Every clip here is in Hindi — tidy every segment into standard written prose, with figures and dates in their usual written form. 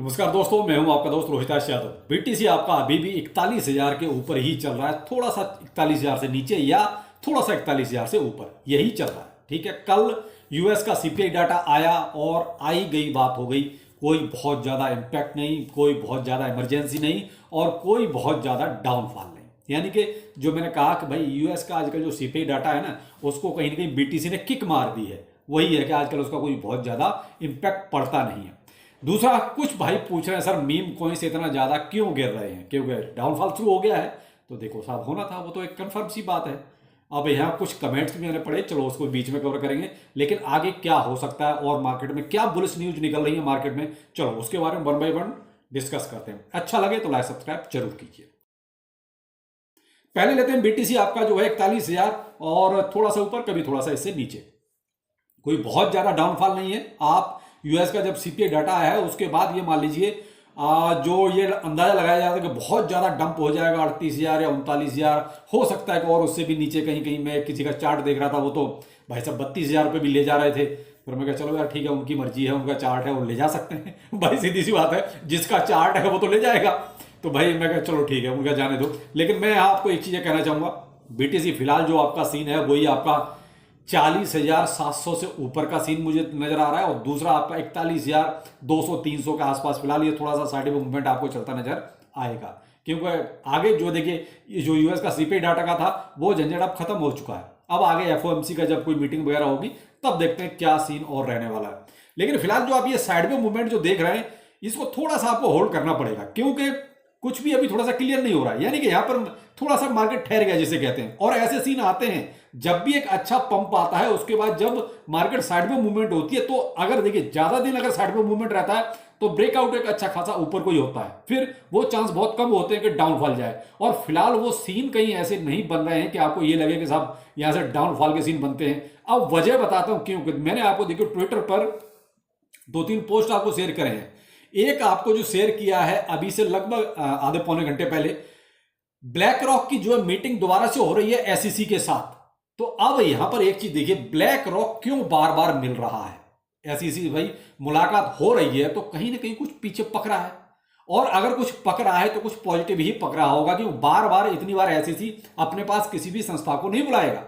नमस्कार दोस्तों, मैं हूं आपका दोस्त रोहित यादव। बीटीसी आपका अभी भी 41,000 के ऊपर ही चल रहा है, थोड़ा सा 41,000 से नीचे या थोड़ा सा 41,000 से ऊपर यही चल रहा है। ठीक है, कल यूएस का सीपीआई डाटा आया और आई गई बात हो गई। कोई बहुत ज़्यादा इम्पैक्ट नहीं, कोई बहुत ज़्यादा इमरजेंसी नहीं और कोई बहुत ज़्यादा डाउनफॉल नहीं। यानी कि जो मैंने कहा कि भाई यूएस का आजकल जो सीपीआई डाटा है ना, उसको कहीं ना कहीं बीटीसी ने किक मार दी है। वही है कि आजकल उसका कोई बहुत ज़्यादा इम्पैक्ट पड़ता नहीं है। दूसरा, कुछ भाई पूछ रहे हैं सर मीम कॉइन से इतना ज्यादा क्यों गिर रहे हैं, क्योंकि डाउनफॉल शुरू हो गया है। तो देखो साहब, होना था, वो तो एक कंफर्म सी बात है। अब यहाँ कुछ कमेंट्स भी मैंने पढ़े, चलो उसको बीच में कवर करेंगे। लेकिन आगे क्या हो सकता है और मार्केट में क्या बुलिश न्यूज निकल रही है मार्केट में, चलो उसके बारे में वन बाय वन डिस्कस करते हैं। अच्छा लगे तो लाइक सब्सक्राइब जरूर कीजिए। पहले लेते हैं बीटीसी आपका जो है 41,000 और थोड़ा सा ऊपर, कभी थोड़ा सा इससे नीचे। कोई बहुत ज्यादा डाउनफॉल नहीं है। आप यूएस का जब सीपीआई डाटा आया है उसके बाद ये मान लीजिए जो ये अंदाजा लगाया जाता है कि बहुत ज्यादा डंप हो जाएगा, 38,000 या 39,000 हो सकता है कि और उससे भी नीचे कहीं कहीं। मैं किसी का चार्ट देख रहा था, वो तो भाई साहब 32,000 रुपये भी ले जा रहे थे। फिर मैं कहा चलो यार ठीक है, उनकी मर्जी है, उनका चार्ट है, वो ले जा सकते हैं। भाई सीधी सी बात है, जिसका चार्ट है वो तो ले जाएगा। तो भाई मैं कहा चलो ठीक है, उनका जाने दो। लेकिन मैं आपको एक चीज कहना चाहूंगा, बीटीसी फिलहाल जो आपका सीन है वही आपका 40,700 से ऊपर का सीन मुझे नजर आ रहा है। और दूसरा आपका 41,200-300 के आसपास फिलहाल ये थोड़ा सा साइड मूवमेंट आपको चलता नजर आएगा। क्योंकि आगे जो देखिए, ये जो यूएस का सीपीआई डाटा का था वो झंझट अब खत्म हो चुका है। अब आगे एफओएमसी का जब कोई मीटिंग वगैरह होगी तब देखते हैं क्या सीन और रहने वाला है। लेकिन फिलहाल जो आप ये साइड में मूवमेंट जो देख रहे हैं, इसको थोड़ा सा आपको होल्ड करना पड़ेगा, क्योंकि कुछ भी अभी थोड़ा सा क्लियर नहीं हो रहा है। यानी कि यहां पर थोड़ा सा मार्केट ठहर गया जिसे कहते हैं। और ऐसे सीन आते हैं जब भी एक अच्छा पंप आता है, उसके बाद जब मार्केट साइड में मूवमेंट होती है, तो अगर देखिए ज्यादा दिन अगर साइड में मूवमेंट रहता है तो ब्रेकआउट एक अच्छा खासा ऊपर को ही होता है। फिर वो चांस बहुत कम होते हैं कि डाउनफॉल जाए। और फिलहाल वो सीन कहीं ऐसे नहीं बन रहे हैं कि आपको ये लगे कि साहब यहां से डाउनफॉल के सीन बनते हैं। अब वजह बताता हूं क्यों। मैंने आपको देखिए ट्विटर पर 2-3 पोस्ट आपको शेयर करे हैं। एक आपको जो शेयर किया है अभी से लगभग आधे पौने घंटे पहले, ब्लैक रॉक की जो है मीटिंग दोबारा से हो रही है एसईसी के साथ। तो अब यहां पर एक चीज देखिए, ब्लैक रॉक क्यों बार बार मिल रहा है एसईसी। भाई मुलाकात हो रही है तो कहीं ना कहीं कुछ पीछे पक रहा है। और अगर कुछ पक रहा है तो कुछ पॉजिटिव ही पक रहा होगा, कि बार बार इतनी बार एसईसी अपने पास किसी भी संस्था को नहीं बुलाएगा।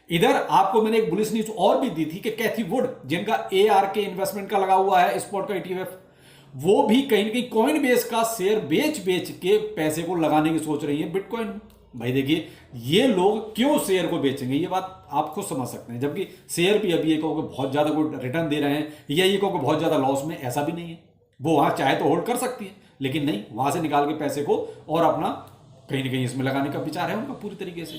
इधर आपको मैंने एक बुलिश न्यूज और भी दी थी कि कैथी वुड, जिनका ARK इन्वेस्टमेंट का लगा हुआ है स्पॉट का ETF, वो भी कहीं ना कहीं कॉइन बेस का शेयर बेच बेच के पैसे को लगाने की सोच रही है बिटकॉइन। भाई देखिए, ये लोग क्यों शेयर को बेचेंगे, ये बात आप खुद समझ सकते हैं। जबकि शेयर भी अभी ये कहो कि बहुत ज्यादा कोई रिटर्न दे रहे हैं, या ये कहो कि बहुत ज्यादा लॉस में, ऐसा भी नहीं है। वो वहां चाहे तो होल्ड कर सकती है, लेकिन नहीं, वहां से निकाल के पैसे को और अपना कहीं ना कहीं इसमें लगाने का विचार है उनका पूरी तरीके से।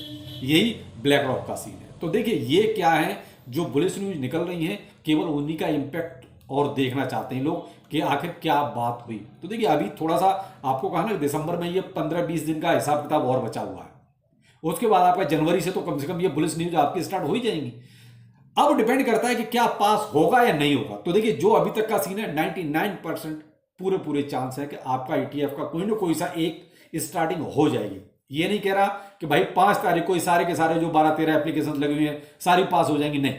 यही ब्लैक रॉक का सीन है। तो देखिए ये क्या है, जो बुलिश न्यूज निकल रही है केवल उन्हीं का इंपैक्ट और देखना चाहते हैं लोग कि आखिर क्या बात हुई। तो देखिए अभी थोड़ा सा आपको कहा ना, दिसंबर में ये 15-20 दिन का हिसाब किताब और बचा हुआ है। उसके बाद आपका जनवरी से तो कम से कम ये बुलिश न्यूज आपकी स्टार्ट हो ही जाएंगी। अब डिपेंड करता है कि क्या पास होगा या नहीं होगा। तो देखिए जो अभी तक का सीन है, 99% पूरे पूरे चांस है कि आपका ETF का कोई ना कोई सा एक स्टार्टिंग हो जाएगी। ये नहीं कह रहा कि भाई 5 तारीख को सारे के सारे जो 12-13 एप्लीकेशन लगी हुई हैं सारी पास हो जाएंगी, नहीं,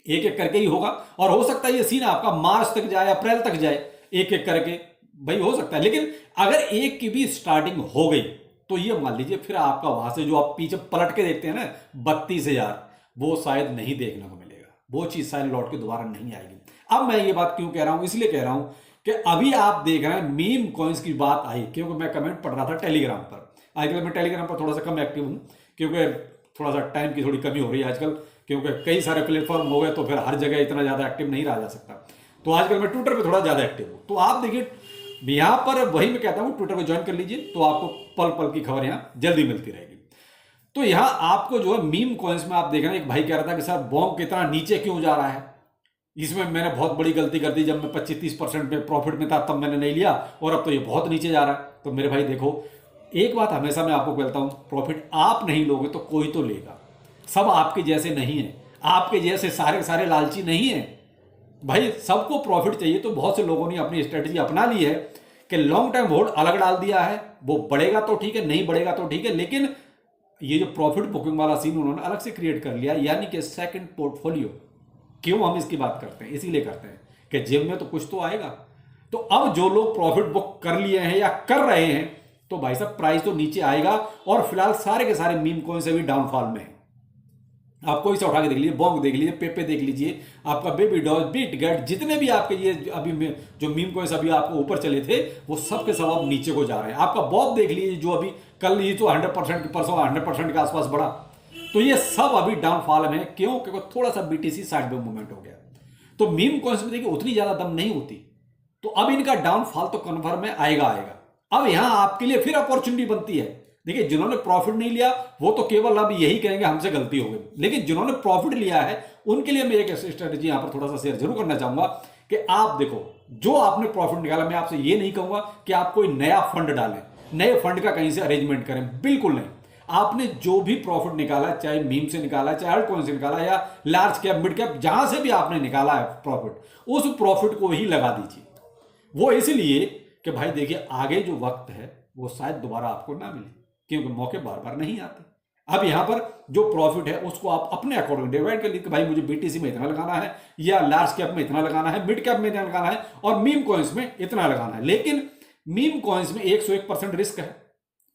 एक एक करके ही होगा। और हो सकता है ये सीन आपका मार्च तक जाए, अप्रैल तक जाए, एक एक करके भाई हो सकता है। लेकिन अगर एक की भी स्टार्टिंग हो गई तो ये मान लीजिए फिर आपका वहां से जो आप पीछे पलट के देखते हैं ना 32,000, वो शायद नहीं देखने को मिलेगा। वो चीज शायद लौट के दोबारा नहीं आएगी। अब मैं ये बात क्यों कह रहा हूं, इसलिए कह रहा हूं कि अभी आप देख रहे हैं मीम कॉइन्स की बात आई, क्योंकि मैं कमेंट पढ़ रहा था टेलीग्राम पर। आजकल मैं टेलीग्राम पर थोड़ा सा कम एक्टिव हूं, क्योंकि थोड़ा सा टाइम की थोड़ी कमी हो रही है आजकल, क्योंकि कई सारे प्लेटफॉर्म हो गए तो फिर हर जगह इतना ज्यादा एक्टिव नहीं रहा जा सकता। तो आजकल मैं ट्विटर पे थोड़ा ज्यादा एक्टिव हूं। तो आप देखिए यहां पर वही मैं कहता हूं, ट्विटर को ज्वाइन कर लीजिए तो आपको पल पल की खबर यहां जल्दी मिलती रहेगी। तो यहां आपको जो है मीम कॉइन्स में आप देख रहे हैं, एक भाई कह रहा था कि सर बॉन्ग कितना नीचे क्यों जा रहा है। इसमें मैंने बहुत बड़ी गलती कर दी, जब मैं 25-30% में प्रॉफिट में था तब मैंने नहीं लिया, और अब तो ये बहुत नीचे जा रहा है। तो मेरे भाई देखो, एक बात हमेशा मैं आपको कहता हूं, प्रॉफिट आप नहीं लोगे तो कोई तो लेगा। सब आपके जैसे नहीं है, आपके जैसे सारे सारे लालची नहीं है भाई। सबको प्रॉफिट चाहिए। तो बहुत से लोगों ने अपनी स्ट्रेटजी अपना ली है कि लॉन्ग टाइम होल्ड अलग डाल दिया है। वो बढ़ेगा तो ठीक है, नहीं बढ़ेगा तो ठीक है, लेकिन ये जो प्रॉफिट बुकिंग वाला सीन उन्होंने अलग से क्रिएट कर लिया, यानी कि सेकंड पोर्टफोलियो। क्यों हम इसकी बात करते हैं, इसीलिए करते हैं कि जेब में तो कुछ तो आएगा। तो तो अब जो लोग प्रॉफिट बुक कर लिए हैं या कर रहे हैं, तो भाई साहब प्राइस तो नीचे आएगा। और फिलहाल सारे के सारे मीम कॉइन्स अभी डाउनफॉल में है। आप कोई सा उठा के देख लीजिए, बॉन्ग देख लीजिए, पेपे देख लीजिए, आपका बेबी डॉल, बिटगेट, जितने भी आपके ये अभी जो मीम कॉइन्स अभी आपको ऊपर चले थे, वो सब के सब अब नीचे को जा रहे हैं। आपका बॉब देख लीजिए, जो अभी कल ये तो 100% परसों 100% के आसपास बढ़ा, तो ये सब अभी डाउनफॉल में है। क्यों? क्योंकि थोड़ा सा बीटीसी साइड में मूवमेंट हो गया। तो मीम कॉइन्स में देखिए उतनी ज्यादा दम नहीं होती, तो अब इनका डाउनफॉल तो कन्फर्म में आएगा। अब यहां आपके लिए फिर अपॉर्चुनिटी बनती है। देखिए जिन्होंने प्रॉफिट नहीं लिया वो तो केवल अब यही कहेंगे हमसे गलती हो गई, लेकिन जिन्होंने प्रॉफिट लिया है उनके लिए मैं एक स्ट्रेटेजी यहां पर थोड़ा सा शेयर जरूर करना चाहूंगा कि आप देखो, जो आपने प्रॉफिट निकाला, मैं आपसे ये नहीं कहूंगा कि आप कोई नया फंड डालें, नए फंड का कहीं से अरेंजमेंट करें, बिल्कुल नहीं। आपने जो भी प्रॉफिट निकाला, चाहे मीम से निकाला, चाहे अल्ट कॉइन से निकाला, या लार्ज कैप, मिड कैप, जहां से भी आपने निकाला है प्रॉफिट, उस प्रॉफिट को ही लगा दीजिए। वो इसलिए कि भाई देखिए आगे जो वक्त है वो शायद दोबारा आपको ना मिले, क्योंकि मौके बार बार नहीं आते। अब यहां पर जो प्रॉफिट है उसको आप अपने अकॉर्डिंग डिवाइड कर लीजिए कि भाई मुझे बीटीसी में इतना लगाना है, या लार्ज कैप में इतना लगाना है, मिड कैप में इतना लगाना है, और मीम कॉइन्स में इतना लगाना है। लेकिन मीम कॉइन्स में 101% रिस्क है।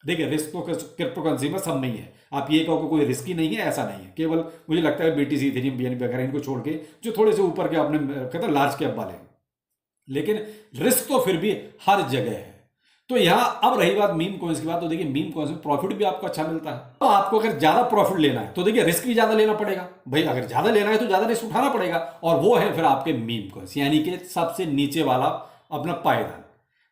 देखिए रिस्क तो क्रिप्टो करेंसी में सब नहीं है। आप ये कहो कि कोई रिस्क ही नहीं है, ऐसा नहीं है। केवल मुझे लगता है बीटीसी, इथेरियम, बीएनबी वगैरह इनको छोड़ के जो थोड़े से ऊपर के अपने कहते हैं लार्ज कैप वाले, लेकिन रिस्क तो फिर भी हर जगह है। तो यहां अब रही बात मीम कॉइन्स की बात, तो देखिए मीम कॉइन्स में प्रॉफिट भी आपको अच्छा मिलता है। तो आपको अगर ज्यादा प्रॉफिट लेना है तो देखिए रिस्क भी ज्यादा लेना पड़ेगा। भाई अगर ज्यादा लेना है तो ज्यादा रिस्क उठाना पड़ेगा, और वो है फिर आपके मीम कॉइन्स, यानी कि सबसे नीचे वाला अपना पायदान।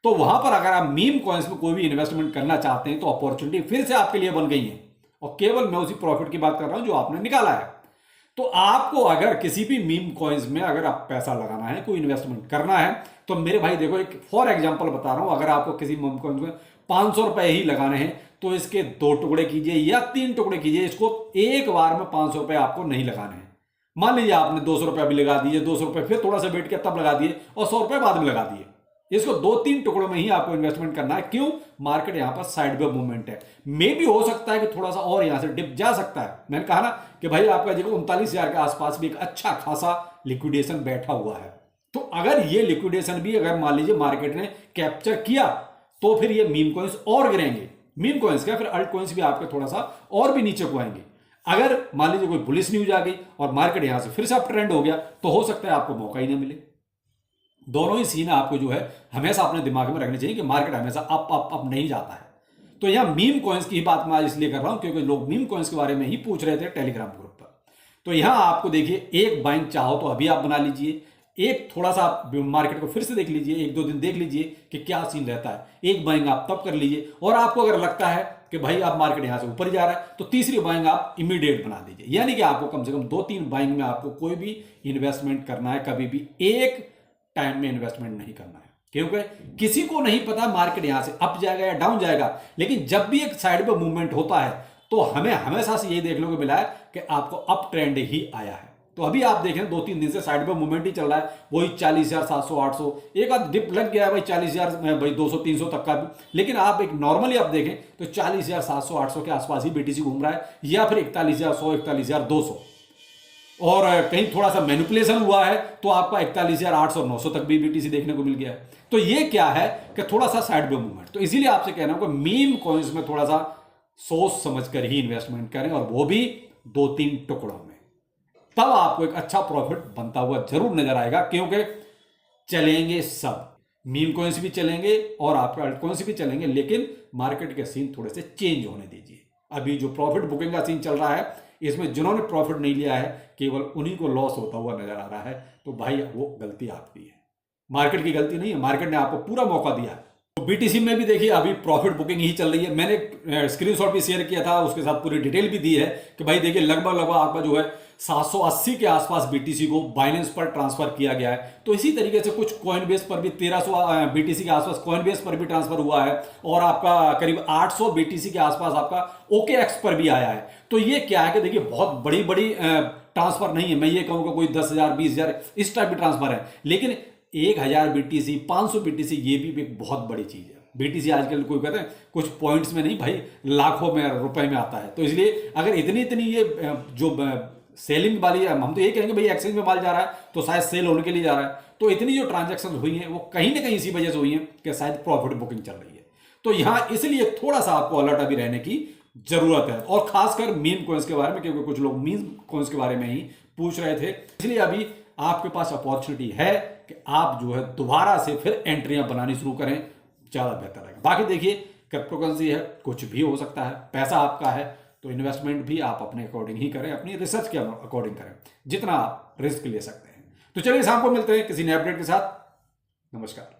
तो वहां पर अगर आप मीम कॉइन्स में कोई भी इन्वेस्टमेंट करना चाहते हैं तो अपॉर्चुनिटी फिर से आपके लिए बन गई है, और केवल मैं उसी प्रॉफिट की बात कर रहा हूं जो आपने निकाला है। तो आपको अगर किसी भी मीम कॉइन्स में अगर आप पैसा लगाना है, कोई इन्वेस्टमेंट करना है, तो मेरे भाई देखो एक फॉर एग्जांपल बता रहा हूं, अगर आपको किसी मीम कॉइन्स में 500 रुपए ही लगाने हैं तो इसके 2 टुकड़े कीजिए या 3 टुकड़े कीजिए। इसको एक बार में 500 रुपए आपको नहीं लगाने हैं। मान लीजिए आपने 200 रुपए अभी लगा दिए, 200 रुपए फिर थोड़ा सा वेट किया तब लगा दिए, और 100 रुपए बाद में लगा दिए। इसको 2-3 टुकड़ों में ही आपको इन्वेस्टमेंट करना है। क्यों? मार्केट यहां पर साइड में मूवमेंट है, मे भी हो सकता है कि थोड़ा सा और यहां से डिप जा सकता है। मैंने कहा ना कि भाई आपका देखो 39,000 के आसपास भी एक अच्छा खासा लिक्विडेशन बैठा हुआ है। तो अगर ये लिक्विडेशन भी अगर मान लीजिए मार्केट ने कैप्चर किया तो फिर ये मीम कॉइन्स और गिरेंगे। मीम कॉइन्स क्या, फिर अल्ट कॉइन्स भी आपके थोड़ा सा और भी नीचे को आएंगे। अगर मान लीजिए कोई बुलिश न्यूज आ गई और मार्केट यहां से फिर से अप ट्रेंड हो गया तो हो सकता है आपको मौका ही ना मिले। दोनों ही सीन आपको जो है हमेशा अपने दिमाग में रखने चाहिए कि मार्केट हमेशा अप नहीं जाता है। तो यहां मीम कॉइन्स की बात मैं आज इसलिए कर रहा हूं क्योंकि लोग मीम कॉइन्स के बारे में ही पूछ रहे थे टेलीग्राम ग्रुप पर। तो यहां आपको देखिए एक बाइंग चाहो तो अभी आप बना लीजिए, एक थोड़ा सा आप मार्केट को फिर से देख लीजिए, 1-2 दिन देख लीजिए कि क्या सीन रहता है। एक बाइंग आप तब कर लीजिए, और आपको अगर लगता है कि भाई आप मार्केट यहां से ऊपर जा रहा है तो तीसरी बाइंग आप इमीडिएट बना दीजिए। यानी कि आपको कम से कम 2-3 बाइंग में आपको कोई भी इन्वेस्टमेंट करना है, कभी भी एक टाइम में इन्वेस्टमेंट नहीं करना है। क्योंकि किसी को नहीं पता मार्केट यहां से अप जाएगा या डाउन जाएगा, लेकिन जब भी एक साइड पे मूवमेंट होता है तो हमें हमेशा से यही देखने को मिला है कि आपको अप ट्रेंड ही आया है। तो अभी आप देखें 2-3 दिन से साइड पे मूवमेंट ही चल रहा है, वही 40,700-800, एक आध डिप लग गया है भाई 40,000 भाई 200-300 तक का भी, लेकिन आप एक नॉर्मली आप देखें तो 40,700-800 के आसपास ही बीटीसी घूम रहा है, या फिर 41,100, 41,200, और कहीं थोड़ा सा मैनिपुलेशन हुआ है तो आपका 41,800-900 तक भी बीटीसी देखने को मिल गया है। तो ये क्या है कि थोड़ा सा साइड पे मूवमेंट। तो इसीलिए आपसे कहना है कि मीम कॉइन्स में थोड़ा सा सोच समझकर ही इन्वेस्टमेंट करें, और वो भी 2-3 टुकड़ों में, तब आपको एक अच्छा प्रॉफिट बनता हुआ जरूर नजर आएगा। क्योंकि चलेंगे सब, मीम कॉइन्स भी चलेंगे और आपके अल्ट कॉइन्स भी चलेंगे, लेकिन मार्केट के सीन थोड़े से चेंज होने दीजिए। अभी जो प्रॉफिट बुकिंग का सीन चल रहा है, इसमें जिन्होंने प्रॉफिट नहीं लिया है केवल उन्हीं को लॉस होता हुआ नजर आ रहा है। तो भाई वो गलती आपकी है, मार्केट की गलती नहीं है। मार्केट ने आपको पूरा मौका दिया है। तो बीटीसी में भी देखिए अभी प्रॉफिट बुकिंग ही चल रही है। मैंने स्क्रीनशॉट भी शेयर किया था, उसके साथ पूरी डिटेल भी दी है कि भाई देखिए लगभग आपका जो है 780 के आसपास बीटीसी को बाइनेंस पर ट्रांसफर किया गया है। तो इसी तरीके से कुछ कॉइनबेस पर भी 1300 बीटीसी के आसपास कॉइनबेस पर भी ट्रांसफर हुआ है, और आपका करीब 800 बीटीसी के आसपास आपका OKX पर भी आया है। तो ये क्या है कि देखिए बहुत बड़ी बड़ी ट्रांसफर नहीं है। मैं ये कहूँगा कोई 10,000 20,000 इस टाइप की ट्रांसफर है, लेकिन 1000 बीटीसी 500 बीटीसी ये भी एक बहुत बड़ी चीज है। बीटीसी आजकल कोई कहते हैं कुछ पॉइंट्स में नहीं भाई, लाखों में रुपए में आता है। तो इसलिए अगर इतनी ये जो सेलिंग वाली है, हम तो ये कहेंगे भाई एक्सचेंज में माल जा रहा है तो शायद सेल होने के लिए जा रहा है। तो इतनी जो ट्रांजैक्शन हुई हैं वो कहीं ना कहीं इसी वजह से हुई हैं कि शायद प्रॉफिट बुकिंग चल रही है। तो यहां इसलिए थोड़ा सा आपको अलर्ट अभी रहने की जरूरत है, और खासकर मीम कॉइन्स के बारे में, क्योंकि कुछ लोग मीम कॉइन्स के बारे में ही पूछ रहे थे। इसलिए अभी आपके पास अपॉर्चुनिटी है कि आप जो है दोबारा से फिर एंट्रियां बनानी शुरू करें, ज्यादा बेहतर रहेगा। बाकी देखिए क्रिप्टो करेंसी है, कुछ भी हो सकता है, पैसा आपका है, तो इन्वेस्टमेंट भी आप अपने अकॉर्डिंग ही करें, अपनी रिसर्च के अकॉर्डिंग करें, जितना आप रिस्क ले सकते हैं। तो चलिए शाम को मिलते हैं किसी नए अपडेट के साथ। नमस्कार।